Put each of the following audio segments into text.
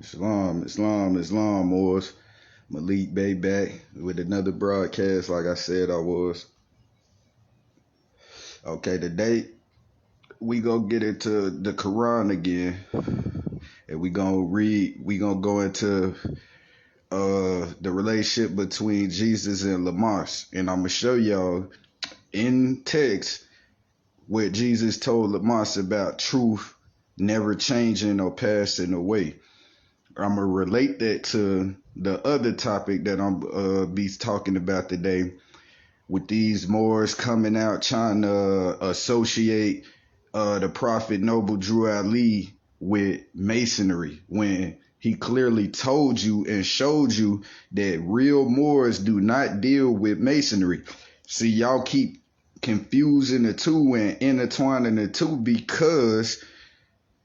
Islam, Moors. Malik back with another broadcast like I said I was. Okay, today we gonna get into the Koran again. And we gonna go into the relationship between Jesus and Lamas. And I'm gonna show y'all in text what Jesus told Lamas about truth never changing or passing away. I'm gonna relate that to the other topic that I'm be talking about today, with these Moors coming out trying to associate the Prophet Noble Drew Ali with Masonry, when he clearly told you and showed you that real Moors do not deal with Masonry. See, y'all keep confusing the two and intertwining the two because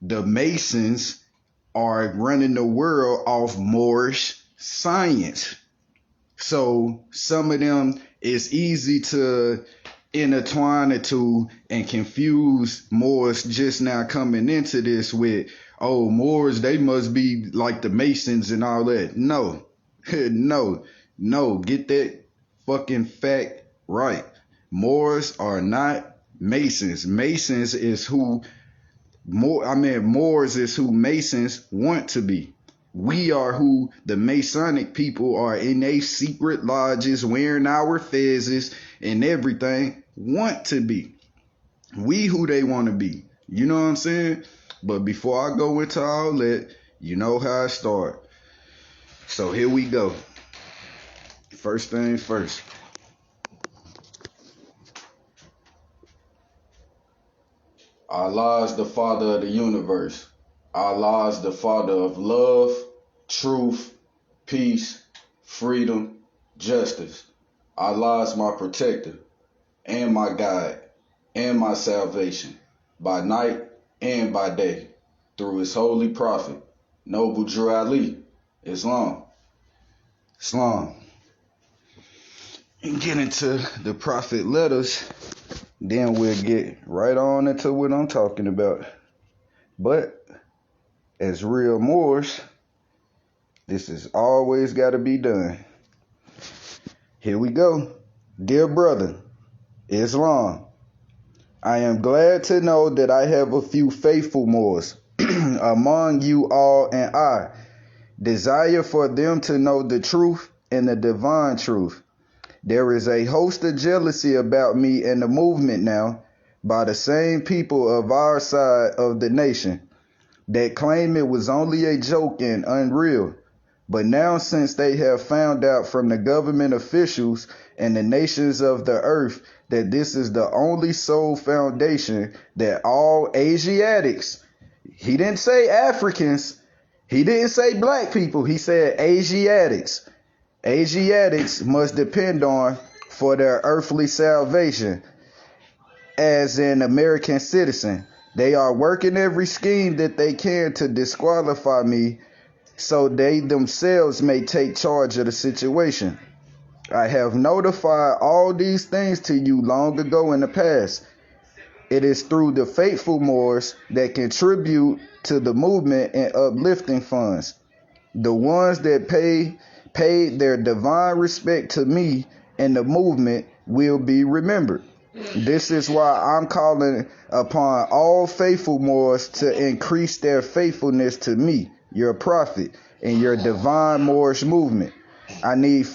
the Masons are running the world off Moorish science. So some of them, it's easy to intertwine the two and confuse Moors just now coming into this with, oh, Moors, they must be like the Masons and all that. No, no, get that fucking fact right. Moors are not Masons. Masons is who Moors is who Masons want to be. We are who the Masonic people are in their secret lodges, wearing our fezzes and everything, want to be. We who they want to be. You know what I'm saying? But before I go into all that, you know how I start. So here we go. First thing first. Allah is the Father of the universe. Allah is the Father of love, truth, peace, freedom, justice. Allah is my protector and my guide and my salvation by night and by day through his holy prophet, Noble Drew Ali, Islam. And get into the prophet letters. Then we'll get right on into what I'm talking about. But as real Moors, this has always got to be done. Here we go. Dear brother, Islam, I am glad to know that I have a few faithful Moors among you all, and I desire for them to know the truth and the divine truth. There is a host of jealousy about me and the movement now by the same people of our side of the nation that claim it was only a joke and unreal. But now, since they have found out from the government officials and the nations of the earth that this is the only sole foundation that all Asiatics, he didn't say Africans, he didn't say black people, he said Asiatics. Asiatics must depend on for their earthly salvation as an American citizen. They are working every scheme that they can to disqualify me so they themselves may take charge of the situation. I have notified all these things to you long ago in the past. It is through the faithful Moors that contribute to the movement and uplifting funds. The ones that paid their divine respect to me and the movement will be remembered. This is why I'm calling upon all faithful Moors to increase their faithfulness to me, your prophet, and your divine Moorish movement. I need the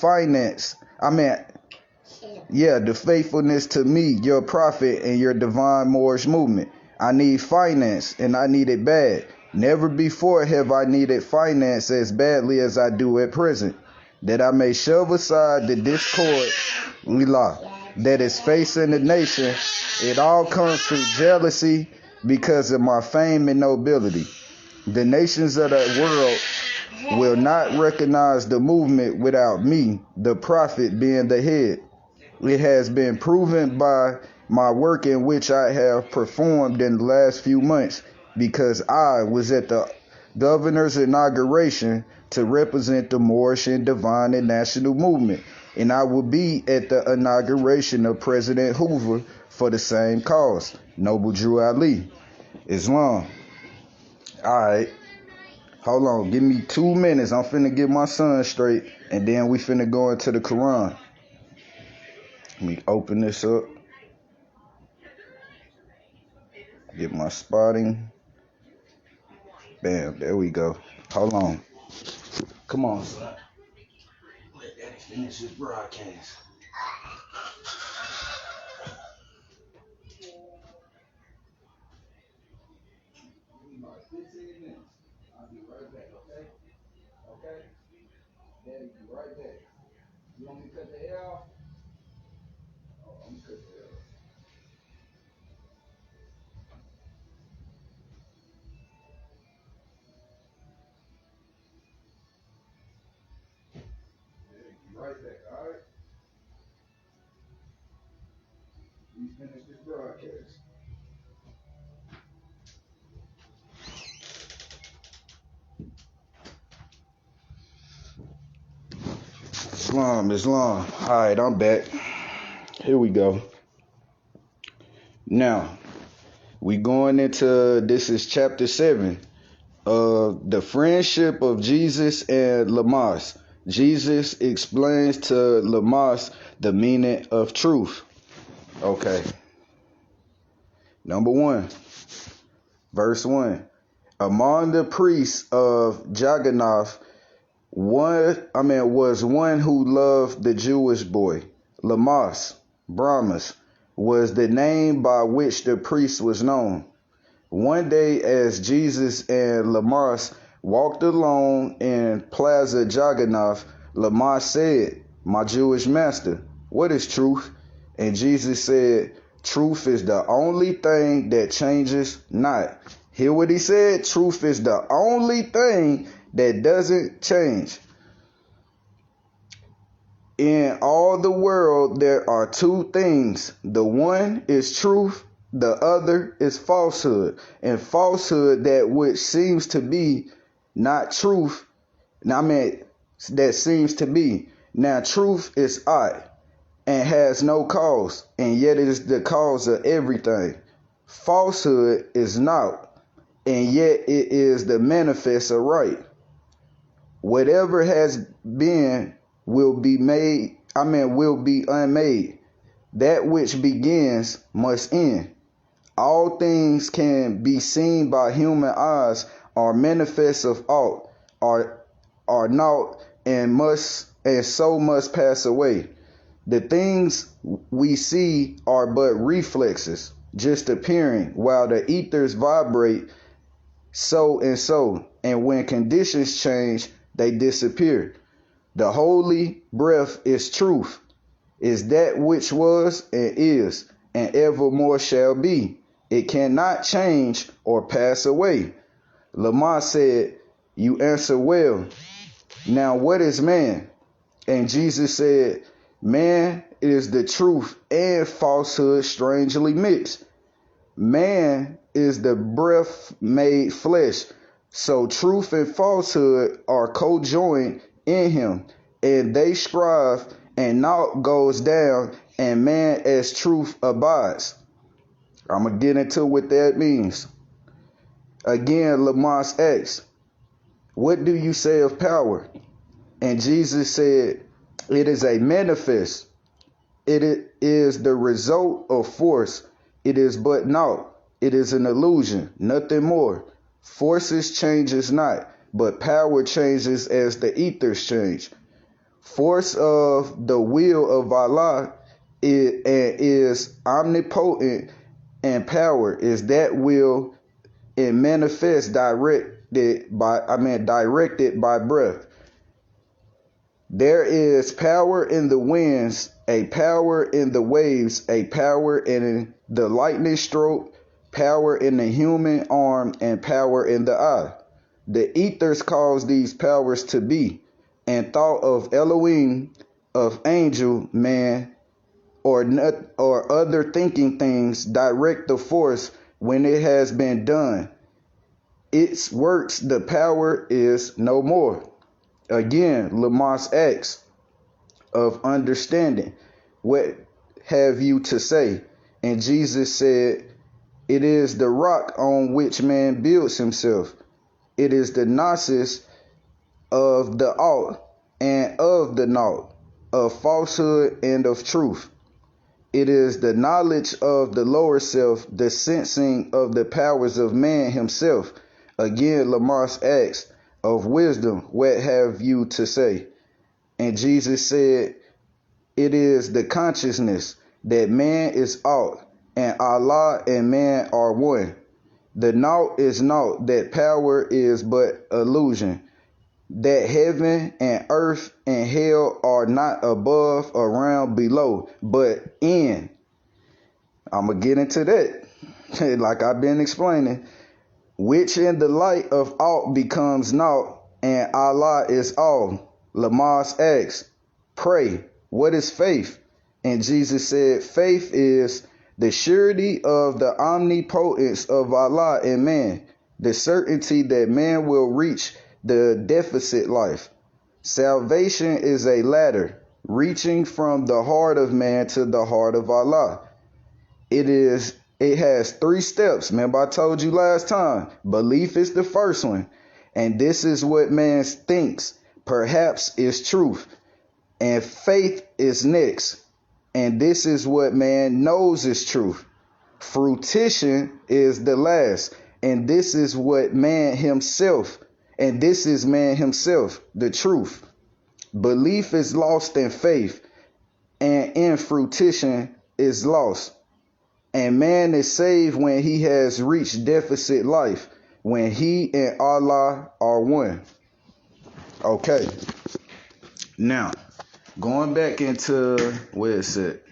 faithfulness to me, your prophet, and your divine Moorish movement. I need finance, and I need it bad. Never before have I needed finance as badly as I do at present, that I may shove aside the discord that is facing the nation. It all comes through jealousy because of my fame and nobility. The nations of the world will not recognize the movement without me, the prophet, being the head. It has been proven by my work in which I have performed in the last few months, because I was at the governor's inauguration to represent the Moorish and divine and national movement, and I will be at the inauguration of President Hoover for the same cause, Noble Drew Ali, Islam. Alright, Hold on, give me 2 minutes. I'm finna get my son straight, and then we finna go into the Quran. Let me open this up. Get my spotting. Bam, there we go. Hold on. Come on, son. Let Daddy finish his broadcast. About 15 minutes. I'll be right back, okay? Okay? Daddy, be right back. You want me to cut the hair off? Oh, I'm gonna cut the hair off. Daddy, be right back, alright? We finish this broadcast. Islam. Alright, I'm back. Here we go. Now, we going into, this is chapter 7 of the friendship of Jesus and Lamas. Jesus explains to Lamas the meaning of truth. Okay. Number 1, verse 1. Among the priests of Jagannath, was one who loved the Jewish boy. Lamas, Brahmas, was the name by which the priest was known. One day, as Jesus and Lamas walked along in Plaza Jagannath, Lamas said, "My Jewish master, what is truth?" And Jesus said, "Truth is the only thing that changes not." Hear what he said? Truth is the only thing that doesn't change. In all the world, there are 2 things. The one is truth, the other is falsehood. And falsehood, that which seems to be not truth, that seems to be. Now, truth is I, and has no cause, and yet it is the cause of everything. Falsehood is not, and yet it is the manifest of right. Whatever has been will be unmade. That which begins must end. All things can be seen by human eyes, are manifest of aught, are naught, and so must pass away. The things we see are but reflexes, just appearing, while the ethers vibrate so, and when conditions change, they disappear. The holy breath is truth, is that which was and is, and evermore shall be. It cannot change or pass away. Lamar said, "You answer well. Now what is man?" And Jesus said, "Man is the truth and falsehood strangely mixed. Man is the breath made flesh. So truth and falsehood are co-joined in him, and they strive, and naught goes down, and man as truth abides." I'm going to get into what that means. Again, Lamas asked, "What do you say of power?" And Jesus said, "It is a manifest. It is the result of force. It is but naught. It is an illusion, nothing more. Forces changes not, but power changes as the ethers change. Force of the will of Allah is omnipotent, and power is that will and manifest directed by breath. There is power in the winds, a power in the waves, a power in the lightning stroke, power in the human arm, and power in the eye. The ethers cause these powers to be, and thought of Elohim, of angel, man, or other thinking things direct the force when it has been done. Its works, the power is no more." Again, Lamas asks of understanding, "What have you to say?" And Jesus said, "It is the rock on which man builds himself. It is the gnosis of the alt and of the naught, of falsehood and of truth. It is the knowledge of the lower self, the sensing of the powers of man himself. Again, Lamar asks, of wisdom, what have you to say? And Jesus said, it is the consciousness that man is alt, and Allah and man are one. The naught is naught, that power is but illusion. That heaven and earth and hell are not above, around, below, but in. I'm going to get into that, like I've been explaining. Which in the light of alt becomes naught, and Allah is all. Lamas asks, pray, what is faith? And Jesus said, faith is the surety of the omnipotence of Allah and man, the certainty that man will reach the deficit life. Salvation is a ladder reaching from the heart of man to the heart of Allah. It has 3 steps. Remember I told you last time, belief is the first one. And this is what man thinks perhaps is truth. And faith is next. And this is what man knows is truth. Fruition is the last. And this is what man himself, and this is man himself, the truth. Belief is lost in faith, and in fruition is lost. And man is saved when he has reached deficit life, when he and Allah are one. Okay. Now, going back into where it's at.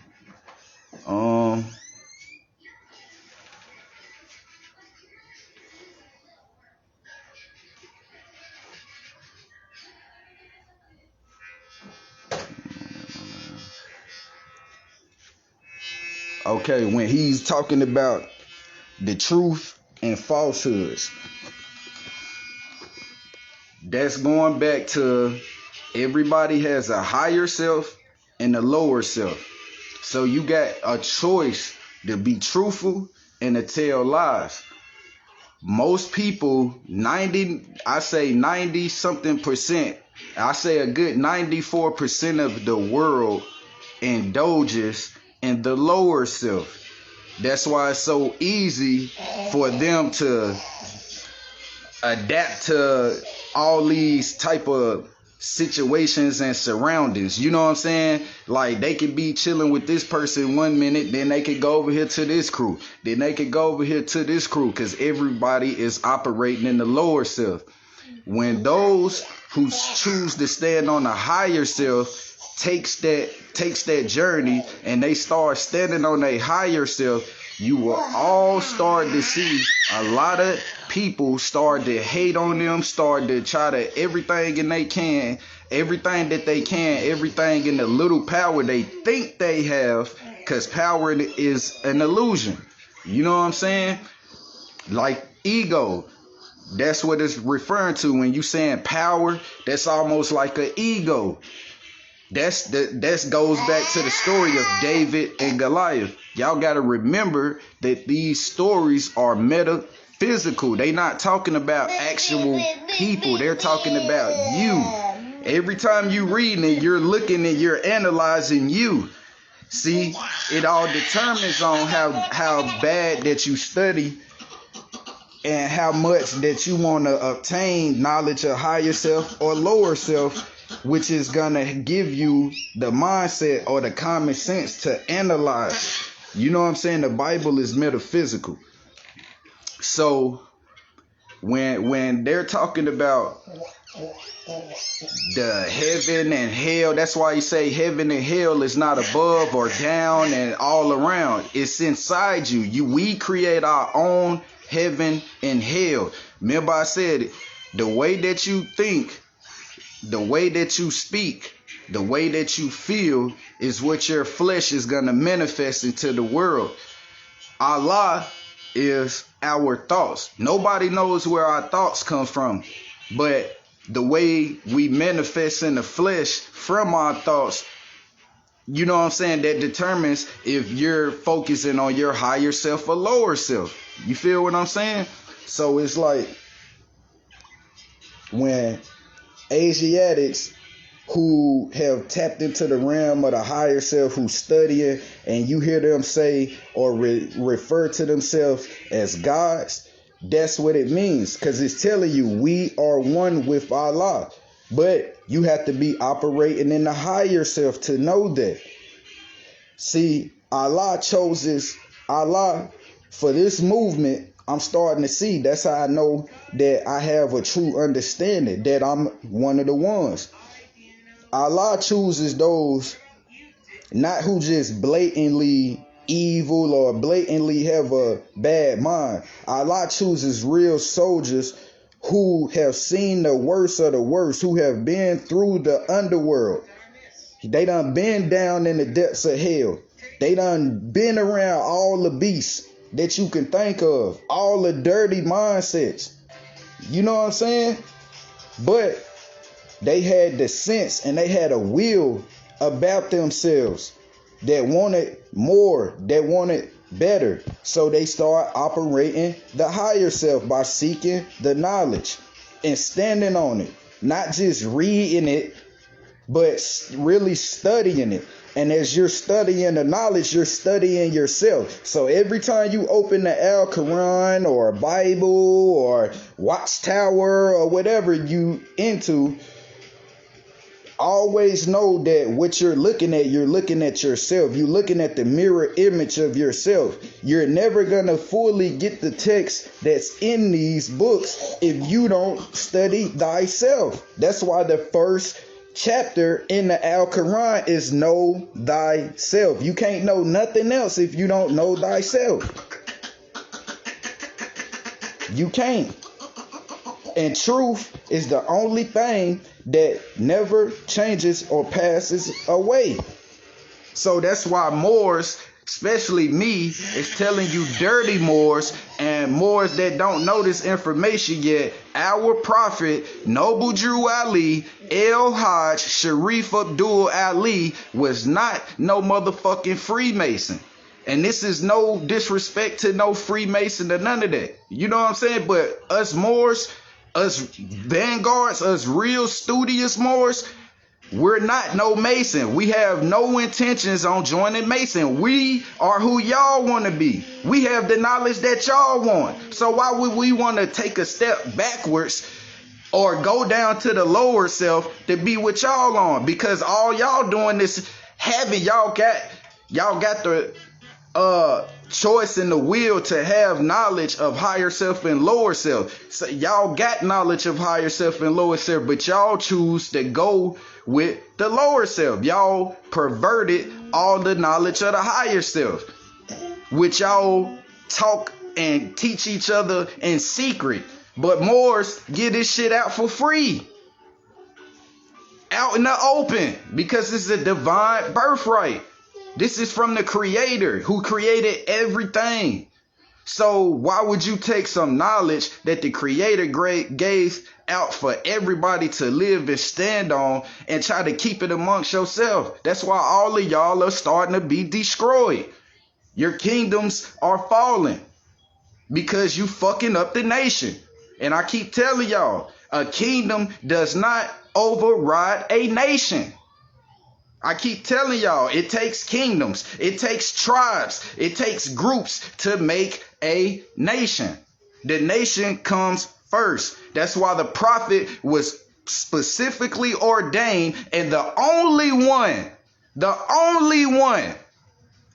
Okay, when he's talking about the truth and falsehoods, that's going back to everybody has a higher self and a lower self. So you got a choice to be truthful and to tell lies. Most people, 90 something percent, I say a good 94% of the world indulges in the lower self. That's why it's so easy for them to adapt to all these type of situations and surroundings. You know what I'm saying? Like they could be chilling with this person 1 minute, then they could go over here to this crew, then they could go over here to this crew, because everybody is operating in the lower self. When those who choose to stand on the higher self takes that journey and they start standing on a higher self, you will all start to see a lot of people start to hate on them, start to try to everything that they can, everything in the little power they think they have, because power is an illusion. You know what I'm saying? Like ego. That's what it's referring to when you saying power. That's almost like an ego. That goes back to the story of David and Goliath. Y'all got to remember that these stories are metaphysical. They not talking about actual people. They're talking about you. Every time you reading it, you're looking and you're analyzing you. See, it all determines on how bad that you study and how much that you want to obtain knowledge of higher self or lower self, which is gonna give you the mindset or the common sense to analyze. You know what I'm saying? The Bible is metaphysical. So when they're talking about the heaven and hell, that's why you say heaven and hell is not above or down and all around. It's inside you. We create our own heaven and hell. Remember I said, the way that you think, the way that you speak, the way that you feel is what your flesh is going to manifest into the world. Allah is our thoughts. Nobody knows where our thoughts come from, but the way we manifest in the flesh from our thoughts, you know what I'm saying, that determines if you're focusing on your higher self or lower self. You feel what I'm saying? So it's like when Asiatics who have tapped into the realm of the higher self, who studying, and you hear them say or refer to themselves as gods, that's what it means, because it's telling you we are one with Allah. But you have to be operating in the higher self to know that. See, Allah chooses Allah for this movement. I'm starting to see. That's how I know that I have a true understanding that I'm one of the ones. Allah chooses those not who just blatantly evil or blatantly have a bad mind. Allah chooses real soldiers who have seen the worst of the worst, who have been through the underworld. They done been down in the depths of hell. They done been around all the beasts that you can think of, all the dirty mindsets. You know what I'm saying? But they had the sense and they had a will about themselves that wanted more, that wanted better. So they start operating the higher self by seeking the knowledge and standing on it. Not just reading it, but really studying it. And as you're studying the knowledge, you're studying yourself. So every time you open the Koran or a Bible or Watchtower or whatever you into, always know that what you're looking at yourself. You're looking at the mirror image of yourself. You're never going to fully get the text that's in these books if you don't study thyself. That's why the first chapter in the Quran is know thyself. You can't know nothing else if you don't know thyself. You can't. And truth is the only thing that never changes or passes away. So that's why Moors, especially me, is telling you dirty Moors and Moors that don't know this information yet. Our prophet, Noble Drew Ali, El Hajj Sharif Abdul Ali, was not no motherfucking Freemason. And this is no disrespect to no Freemason or none of that. You know what I'm saying? But us Moors, us Vanguards, us real studious Moors, we're not no Mason. We have no intentions on joining Mason. We are who y'all want to be. We have the knowledge that y'all want. So why would we want to take a step backwards or go down to the lower self to be with y'all on? Because all y'all doing is having, y'all got the choice and the will to have knowledge of higher self and lower self. So y'all got knowledge of higher self and lower self, but y'all choose to go with the lower self. Y'all perverted all the knowledge of the higher self, which y'all talk and teach each other in secret. But Moors get this shit out for free, out in the open, because it's a divine birthright. This is from the Creator who created everything. So why would you take some knowledge that the Creator gave out for everybody to live and stand on and try to keep it amongst yourself? That's why all of y'all are starting to be destroyed. Your kingdoms are falling because you fucking up the nation. And I keep telling y'all, a kingdom does not override a nation. I keep telling y'all, it takes kingdoms, it takes tribes, it takes groups to make a nation. The nation comes first. That's why the prophet was specifically ordained, and the only one,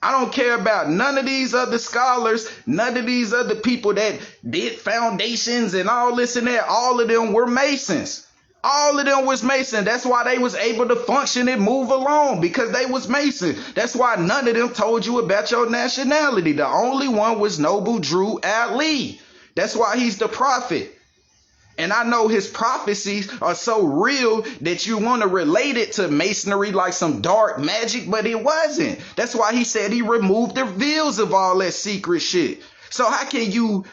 I don't care about none of these other scholars, none of these other people that did foundations and all this and that. All of them were Masons. All of them was Mason. That's why they was able to function and move along, because they was Mason. That's why none of them told you about your nationality. The only one was Noble Drew Ali. That's why he's the prophet. And I know his prophecies are so real that you want to relate it to masonry like some dark magic, but it wasn't. That's why he said he removed the veils of all that secret shit. So how can you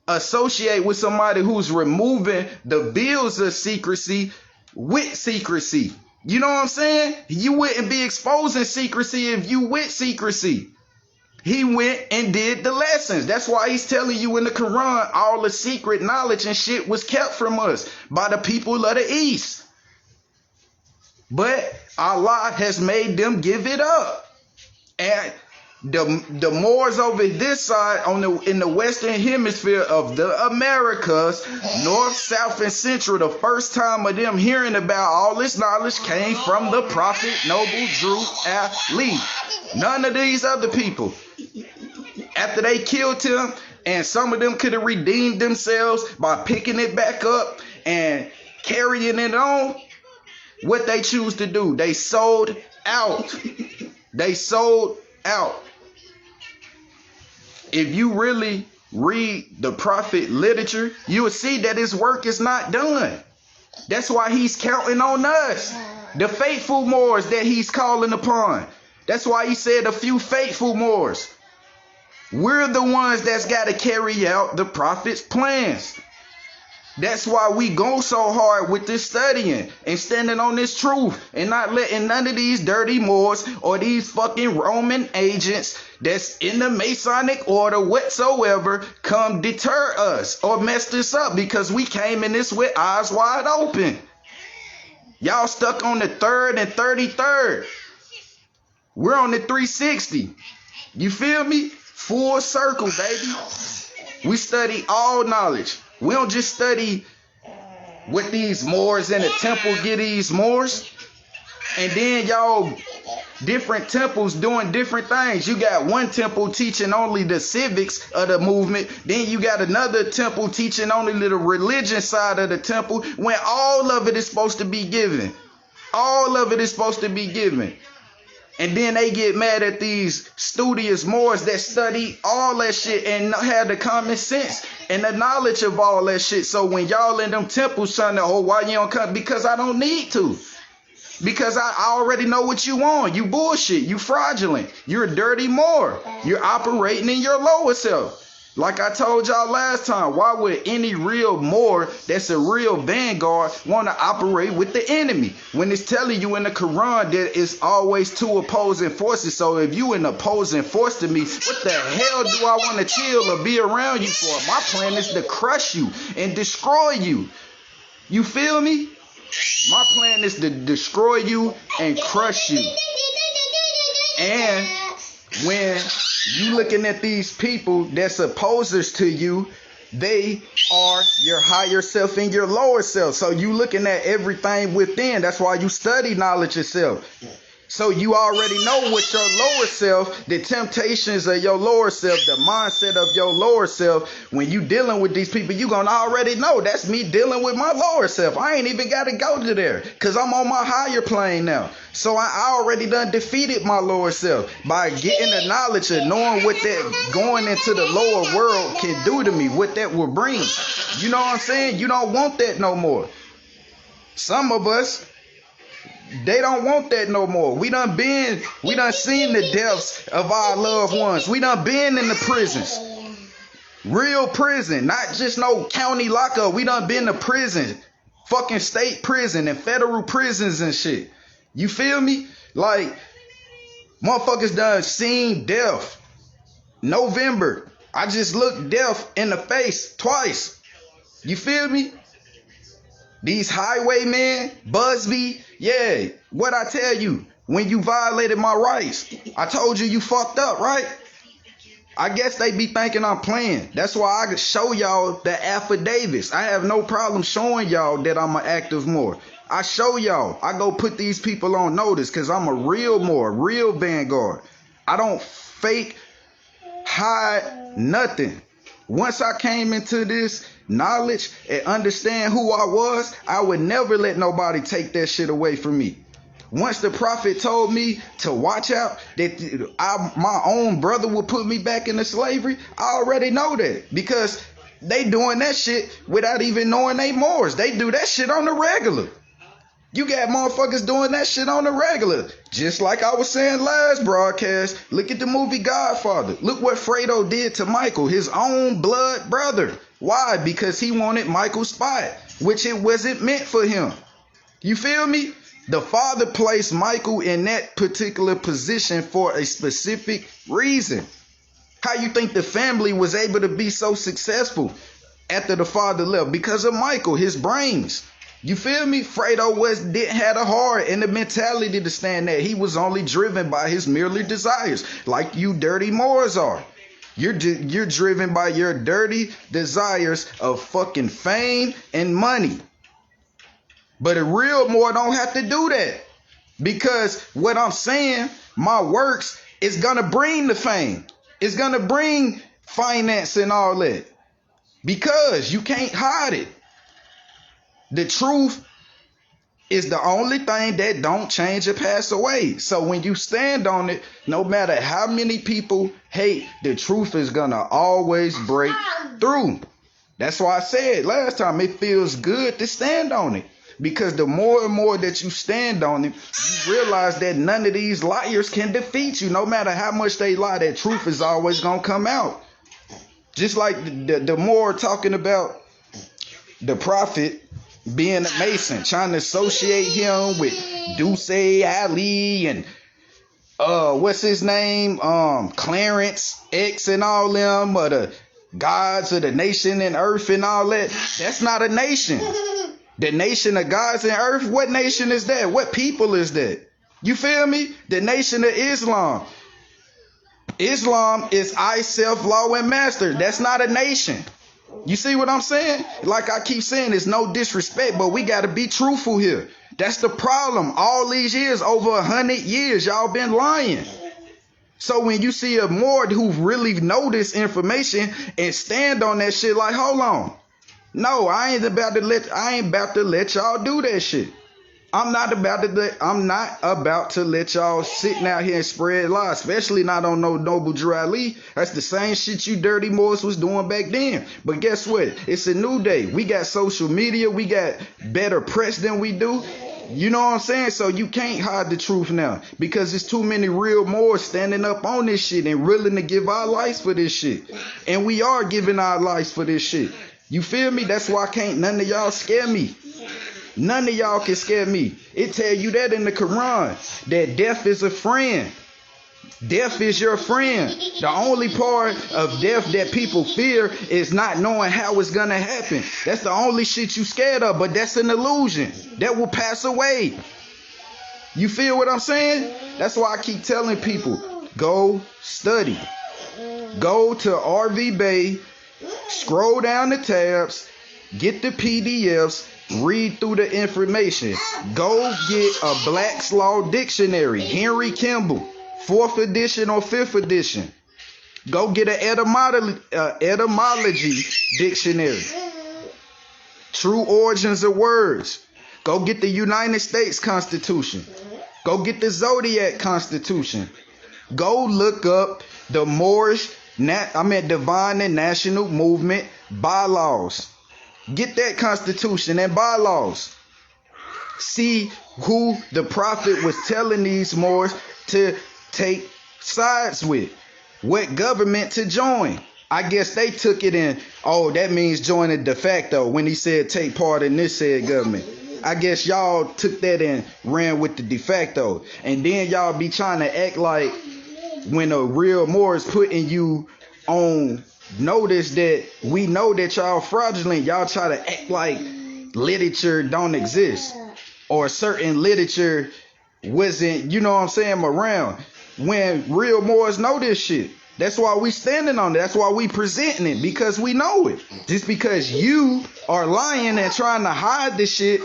associate with somebody who's removing the veils of secrecy with secrecy? You know what I'm saying? You wouldn't be exposing secrecy if you with secrecy. He went and did the lessons. That's why he's telling you in the Quran, all the secret knowledge and shit was kept from us by the people of the East. But Allah has made them give it up. And the Moors over this side in the Western Hemisphere of the Americas, North, South, and Central, the first time of them hearing about all this knowledge came from the Prophet Noble Drew Ali. None of these other people. After they killed him, and some of them could have redeemed themselves by picking it back up and carrying it on, what they choose to do, they sold out. They sold out. If you really read the Prophet literature, you will see that his work is not done. That's why he's counting on us, the faithful Moors that he's calling upon. That's why he said a few faithful Moors. We're the ones that's got to carry out the Prophet's plans. That's why we go so hard with this studying and standing on this truth and not letting none of these dirty Moors or these fucking Roman agents that's in the Masonic order whatsoever come deter us or mess this up, because we came in this with eyes wide open. Y'all stuck on the 3rd and 33rd. We're on the 360. You feel me? Full circle, baby. We study all knowledge. We don't just study what these Moors in the temple get these Moors. And then y'all different temples doing different things. You got one temple teaching only the civics of the movement. Then you got another temple teaching only the religion side of the temple, when all of it is supposed to be given. All of it is supposed to be given. And then they get mad at these studious Moors that study all that shit and have the common sense and the knowledge of all that shit. So when y'all in them temples trying to, oh, why you don't come? Because I don't need to. Because I already know what you want. You bullshit. You fraudulent. You're a dirty Moor. You're operating in your lower self. Like I told y'all last time, why would any real Moor that's a real Vanguard want to operate with the enemy when it's telling you in the Quran that it's always two opposing forces? So if you an opposing force to me, what the hell do I want to chill or be around you for? My plan is to crush you and destroy you. You feel me? My plan is to destroy you and crush you. And when you looking at these people that's opposers to you, they are your higher self and your lower self. So you looking at everything within. That's why you study knowledge yourself. So you already know what your lower self, the temptations of your lower self, the mindset of your lower self. When you dealing with these people, you gonna already know that's me dealing with my lower self. I ain't even got to go to there because I'm on my higher plane now. So I already done defeated my lower self by getting the knowledge of knowing what that going into the lower world can do to me, what that will bring. You know what I'm saying? You don't want that no more. Some of us, they don't want that no more. We done seen the deaths of our loved ones. We done been in the prisons. Real prison, not just no county lockup. We done been to prison. Fucking state prison and federal prisons and shit. You feel me? Like, motherfuckers done seen death. November, I just looked death in the face twice. You feel me? These highwaymen, Busby, yeah, what I tell you, when you violated my rights, I told you you fucked up, right? I guess they be thinking I'm playing. That's why I can show y'all the affidavits. I have no problem showing y'all that I'm an active Moor. I show y'all. I go put these people on notice because I'm a real Moor, real Vanguard. I don't fake, hide, nothing. Once I came into this knowledge and understand who I was, I would never let nobody take that shit away from me. Once the Prophet told me to watch out that my own brother would put me back into slavery, I already know that because they doing that shit without even knowing they Moors. They do that shit on the regular. You got motherfuckers doing that shit on the regular. Just like I was saying last broadcast, look at the movie Godfather. Look what Fredo did to Michael, his own blood brother. Why? Because he wanted Michael's spot, which it wasn't meant for him. You feel me? The father placed Michael in that particular position for a specific reason. How you think the family was able to be so successful after the father left? Because of Michael, his brains. You feel me? Fredo didn't have a heart and the mentality to stand there. He was only driven by his merely desires, like you dirty Moors are. You're driven by your dirty desires of fucking fame and money. But a real Moor don't have to do that. Because what I'm saying, my works is gonna bring the fame. It's gonna bring finance and all that. Because you can't hide it. The truth is the only thing that don't change or pass away. So when you stand on it, no matter how many people hate, the truth is gonna always break through. That's why I said last time, it feels good to stand on it. Because the more and more that you stand on it, you realize that none of these liars can defeat you. No matter how much they lie, that truth is always gonna come out. Just like the Moor talking about the prophet being a Mason, trying to associate him with Duce Ali and what's his name, Clarence X and all them, or the gods of the nation and earth and all that. That's not a nation. The nation of gods and earth, what nation is that? What people is that? You feel me? The nation of Islam. Islam is I, self, law, and master. That's not a nation. You see what I'm saying? Like I keep saying, it's no disrespect, but we got to be truthful here. That's the problem. All these years, over 100 years, y'all been lying. So when you see a Moor who really know this information and stand on that shit, like, hold on. No, I ain't about to let y'all do that shit. I'm not about to let y'all sitting out here and spread lies, especially not on no Noble Drew Ali. That's the same shit you dirty Moors was doing back then. But guess what? It's a new day. We got social media. We got better press than we do. You know what I'm saying? So you can't hide the truth now because there's too many real Moors standing up on this shit and willing to give our lives for this shit. And we are giving our lives for this shit. You feel me? That's why can't none of y'all scare me. None of y'all can scare me. It tell you that in the Koran, that death is a friend. Death is your friend. The only part of death that people fear is not knowing how it's gonna happen. That's the only shit you scared of, but that's an illusion. That will pass away. You feel what I'm saying? That's why I keep telling people, go study. Go to RV Bay, scroll down the tabs, get the PDFs, read through the information. Go get a Black's Law Dictionary, Henry Kimball, 4th edition or 5th edition. Go get an etymology dictionary. True origins of words. Go get the United States Constitution. Go get the Zodiac Constitution. Go look up the Moorish, Divine and National Movement bylaws. Get that constitution and bylaws. See who the prophet was telling these Moors to take sides with. What government to join. I guess they took it in, oh, that means join a de facto when he said take part in this said government. I guess y'all took that and ran with the de facto. And then y'all be trying to act like when a real Moor is putting you on notice that we know that y'all fraudulent, y'all try to act like literature don't exist or certain literature wasn't, you know what I'm saying, around, when real Moors know this shit. That's why we standing on it. That's why we presenting it, because we know it. Just because you are lying and trying to hide this shit,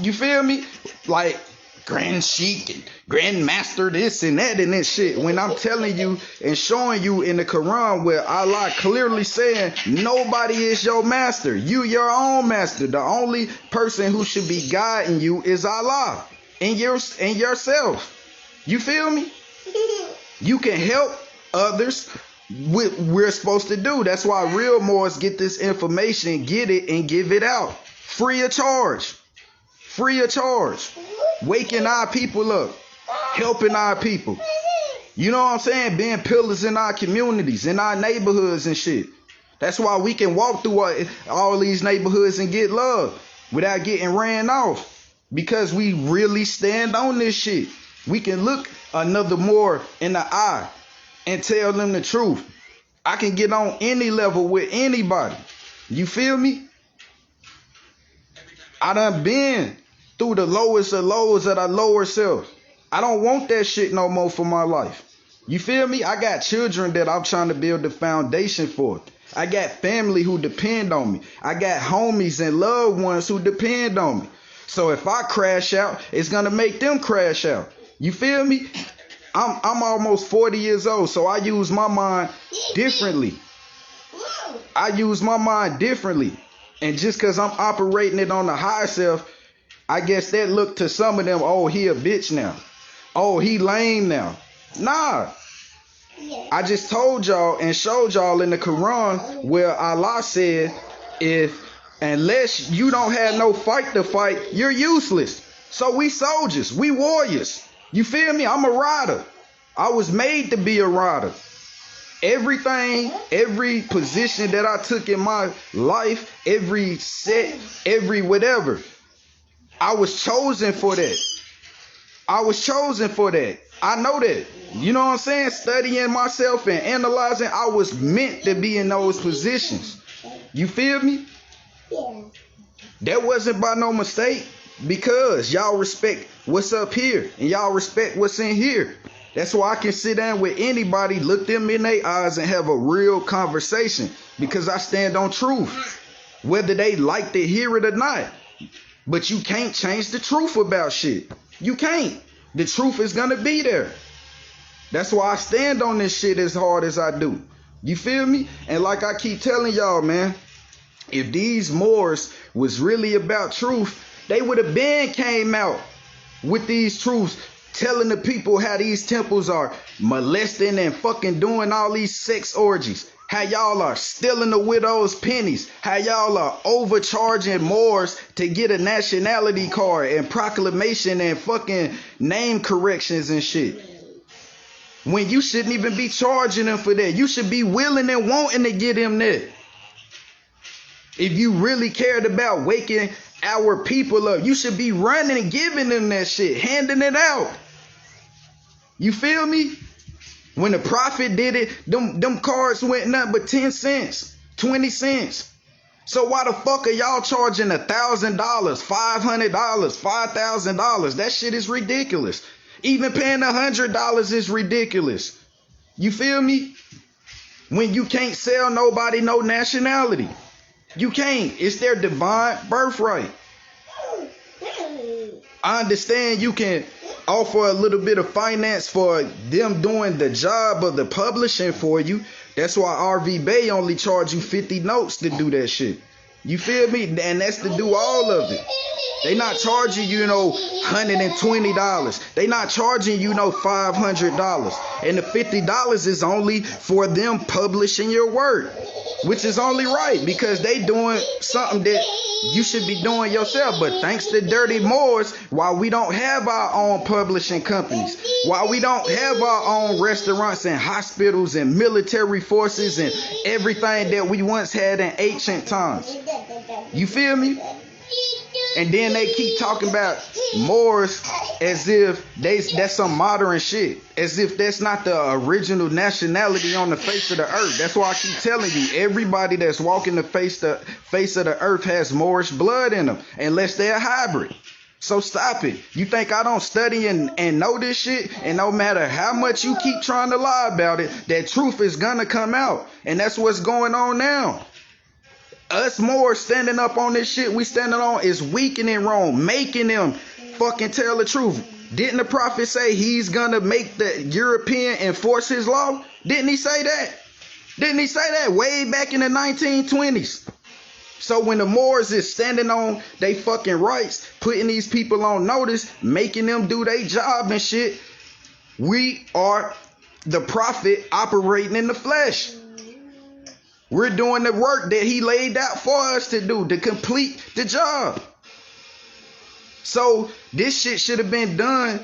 you feel me? Like Grand Sheik and Grandmaster this and that and this shit. When I'm telling you and showing you in the Quran where Allah clearly saying nobody is your master. You your own master. The only person who should be guiding you is Allah and yourself. You feel me? You can help others. We're supposed to do. That's why real Moors get this information, get it, and give it out free of charge. Free of charge. Waking our people up. Helping our people. You know what I'm saying? Being pillars in our communities, in our neighborhoods and shit. That's why we can walk through all these neighborhoods and get love without getting ran off. Because we really stand on this shit. We can look another Moor in the eye and tell them the truth. I can get on any level with anybody. You feel me? I done been through the lowest of lows of our lower self. I don't want that shit no more for my life. You feel me? I got children that I'm trying to build the foundation for. I got family who depend on me. I got homies and loved ones who depend on me. So if I crash out, it's gonna make them crash out. You feel me? I'm almost 40 years old, so I use my mind differently. And just because I'm operating it on the higher self, I guess that look to some of them, oh, he a bitch now. Oh, he lame now. Nah. I just told y'all and showed y'all in the Koran where Allah said, unless you don't have no fight to fight, you're useless. So we soldiers, we warriors. You feel me? I'm a rider. I was made to be a rider. Everything, every position that I took in my life, every set, every whatever, I was chosen for that. I know that. You know what I'm saying? Studying myself and analyzing, I was meant to be in those positions. You feel me? Yeah. That wasn't by no mistake, because y'all respect what's up here and y'all respect what's in here. That's why I can sit down with anybody, look them in their eyes and have a real conversation, because I stand on truth, whether they like to hear it or not. But you can't change the truth about shit. You can't. The truth is gonna be there. That's why I stand on this shit as hard as I do. You feel me? And like I keep telling y'all, man, if these Moors was really about truth, they would have been came out with these truths, telling the people how these temples are molesting and fucking doing all these sex orgies. How y'all are stealing the widow's pennies. How y'all are overcharging Moors to get a nationality card and proclamation and fucking name corrections and shit. When you shouldn't even be charging them for that. You should be willing and wanting to get them that. If you really cared about waking our people up, you should be running and giving them that shit, handing it out. You feel me? When the prophet did it, them cards went nothing but 10 cents, 20 cents. So why the fuck are y'all charging $1,000, $500, $5,000? That shit is ridiculous. Even paying $100 is ridiculous. You feel me? When you can't sell nobody no nationality. You can't. It's their divine birthright. I understand you can offer a little bit of finance for them doing the job of the publishing for you. That's why RV Bay only charge you 50 notes to do that shit. You feel me? And that's to do all of it. They not charging you, $120. They not charging you, $500. And the $50 is only for them publishing your work, which is only right, because they doing something that you should be doing yourself. But thanks to Dirty Moors, while we don't have our own publishing companies, while we don't have our own restaurants and hospitals and military forces and everything that we once had in ancient times. You feel me? And then they keep talking about Moors as if that's some modern shit. As if that's not the original nationality on the face of the earth. That's why I keep telling you, everybody that's walking the face of the earth has Moorish blood in them, unless they're a hybrid. So stop it. You think I don't study and know this shit? And no matter how much you keep trying to lie about it, that truth is gonna come out. And that's what's going on now. Us Moors standing up on this shit we standing on is weakening Rome, making them fucking tell the truth. Didn't the prophet say he's gonna make the European enforce his law? Didn't he say that? Didn't he say that way back in the 1920s? So when the Moors is standing on they fucking rights, putting these people on notice, making them do their job and shit, we are the prophet operating in the flesh. We're doing the work that he laid out for us to do, to complete the job. So this shit should have been done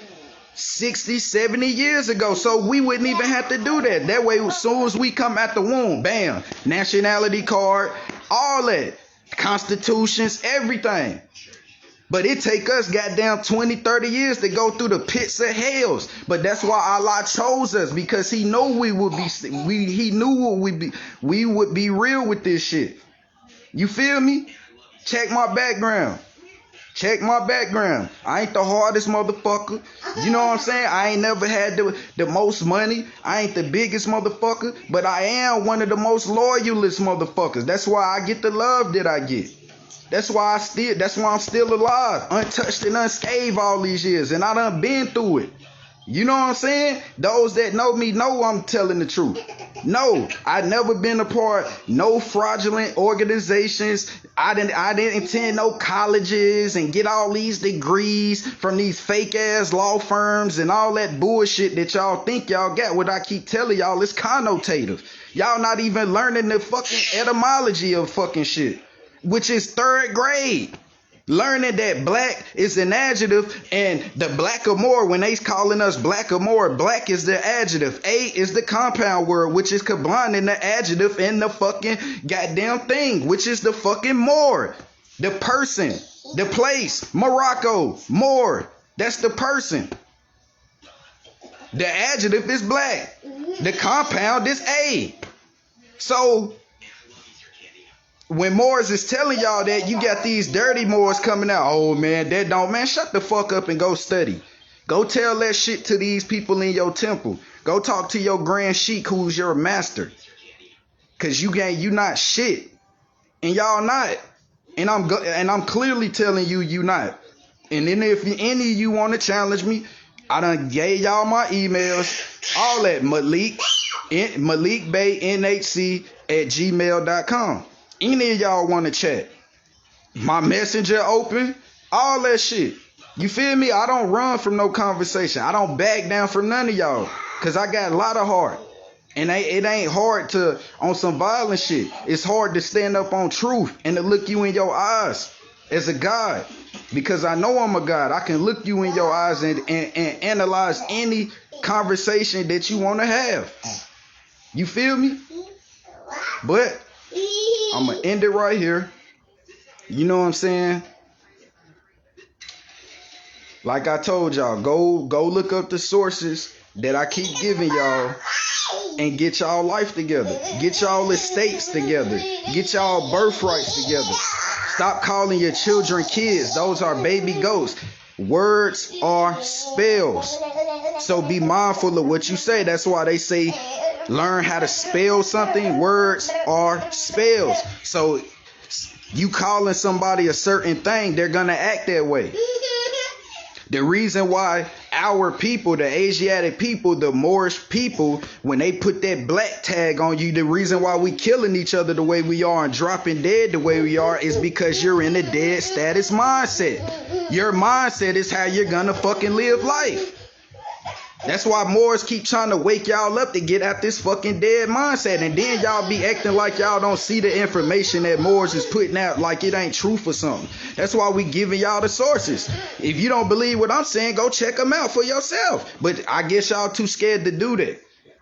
60, 70 years ago. So we wouldn't even have to do that. That way, as soon as we come out the womb, bam, nationality card, all that, constitutions, everything. But it take us goddamn 20, 30 years to go through the pits of hells. But that's why Allah chose us, because he knew we would be real with this shit. You feel me? Check my background. Check my background. I ain't the hardest motherfucker. You know what I'm saying? I ain't never had the most money. I ain't the biggest motherfucker. But I am one of the most loyalist motherfuckers. That's why I get the love that I get. That's why I'm still alive, untouched and unscathed all these years. And I done been through it. You know what I'm saying? Those that know me know I'm telling the truth. No, I never been a part, no fraudulent organizations. I didn't attend no colleges and get all these degrees from these fake ass law firms and all that bullshit that y'all think y'all got. What I keep telling y'all is connotative. Y'all not even learning the fucking etymology of fucking shit, which is 3rd grade. Learning that black is an adjective and the black or more, when they calling us black or more, black is the adjective. A is the compound word, which is combining the adjective and the fucking goddamn thing, which is the fucking more. The person, the place, Morocco, Moor. That's the person. The adjective is black. The compound is A. So when Moors is telling y'all that, you got these dirty Moors coming out. Oh man, that don't, man, shut the fuck up and go study. Go tell that shit to these people in your temple. Go talk to your grand sheik who's your master. Cause you not shit. And y'all not. And I'm clearly telling you not. And then if any of you want to challenge me, I done gave y'all my emails, all at malikbeynhc @gmail.com. Any of y'all want to chat, my messenger open, all that shit. You feel me? I don't run from no conversation. I don't back down from none of y'all, because I got a lot of heart. And it ain't hard to, on some violent shit. It's hard to stand up on truth and to look you in your eyes as a God. Because I know I'm a God. I can look you in your eyes and analyze any conversation that you want to have. You feel me? But I'm going to end it right here. You know what I'm saying? Like I told y'all, go look up the sources that I keep giving y'all and get y'all life together. Get y'all estates together. Get y'all birthrights together. Stop calling your children kids. Those are baby ghosts. Words are spells. So be mindful of what you say. That's why they say learn how to spell something. Words are spells. So you calling somebody a certain thing, they're going to act that way. The reason why our people, the Asiatic people, the Moorish people, when they put that black tag on you, the reason why we killing each other the way we are and dropping dead the way we are is because you're in a dead status mindset. Your mindset is how you're gonna fucking live life. That's why Moors keep trying to wake y'all up to get out this fucking dead mindset. And then y'all be acting like y'all don't see the information that Moors is putting out like it ain't truth or something. That's why we giving y'all the sources. If you don't believe what I'm saying, go check them out for yourself. But I guess y'all too scared to do that.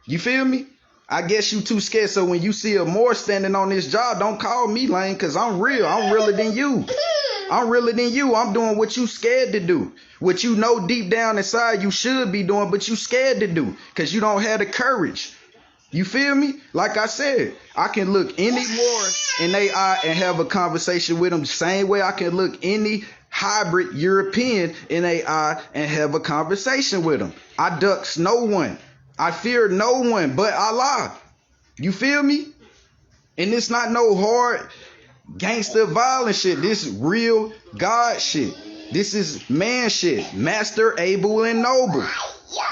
You feel me? I guess you too scared. So when you see a Moor standing on this job, don't call me lame, because I'm real. I'm realer than you. I'm realer than you. I'm doing what you scared to do. What you know deep down inside you should be doing, but you scared to do because you don't have the courage. You feel me? Like I said, I can look any Moor in their eye and have a conversation with them the same way I can look any hybrid European in their eye and have a conversation with them. I ducks no one. I fear no one but Allah. You feel me? And it's not no hard gangster violence shit. This is real God shit. This is man shit. Master, able, and noble.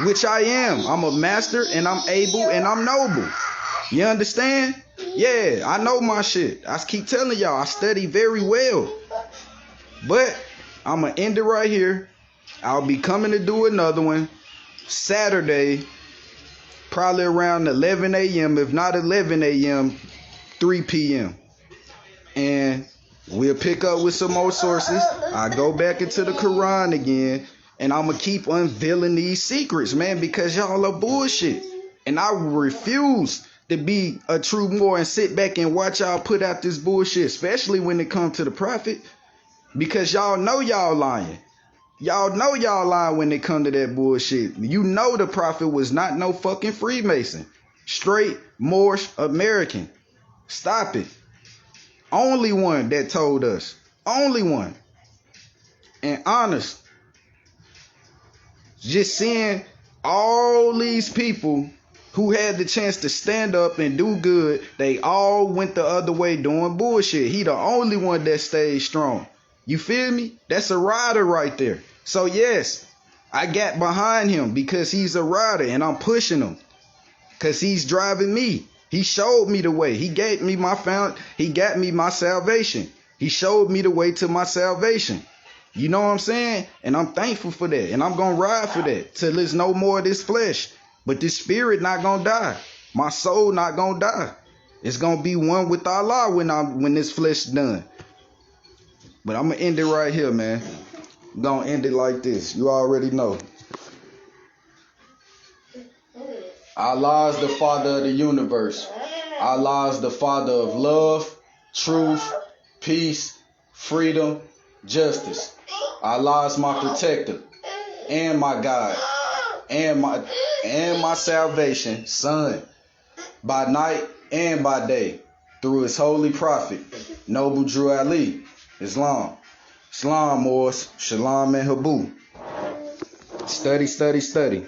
Which I am. I'm a master and I'm able and I'm noble. You understand? Yeah, I know my shit. I keep telling y'all, I study very well. But I'm going to end it right here. I'll be coming to do another one Saturday, probably around 11 a.m. If not 11 a.m., 3 p.m. And we'll pick up with some more sources. I go back into the Koran again. And I'm going to keep unveiling these secrets, man, because y'all are bullshit. And I refuse to be a true Moor and sit back and watch y'all put out this bullshit, especially when it comes to the prophet. Because y'all know y'all lying. Y'all know y'all lying when it come to that bullshit. You know the prophet was not no fucking Freemason. Straight Moorish American. Stop it. Only one that told us. Only one. And honest. Just seeing all these people who had the chance to stand up and do good, they all went the other way doing bullshit. He the only one that stayed strong. You feel me? That's a rider right there. So yes, I got behind him because he's a rider and I'm pushing him because he's driving me. He showed me the way. He gave me he got me my salvation. He showed me the way to my salvation. You know what I'm saying? And I'm thankful for that. And I'm going to ride for that till there's no more of this flesh. But this spirit not going to die. My soul not going to die. It's going to be one with Allah when this flesh is done. But I'm going to end it right here, man. I'm going to end it like this. You already know. Allah is the Father of the universe. Allah is the Father of love, truth, peace, freedom, justice. Allah is my protector and my God and my salvation, son, by night and by day, through his holy prophet, Noble Drew Ali, Islam. Islam, Moors, Shalom and Habu. Study, study, study.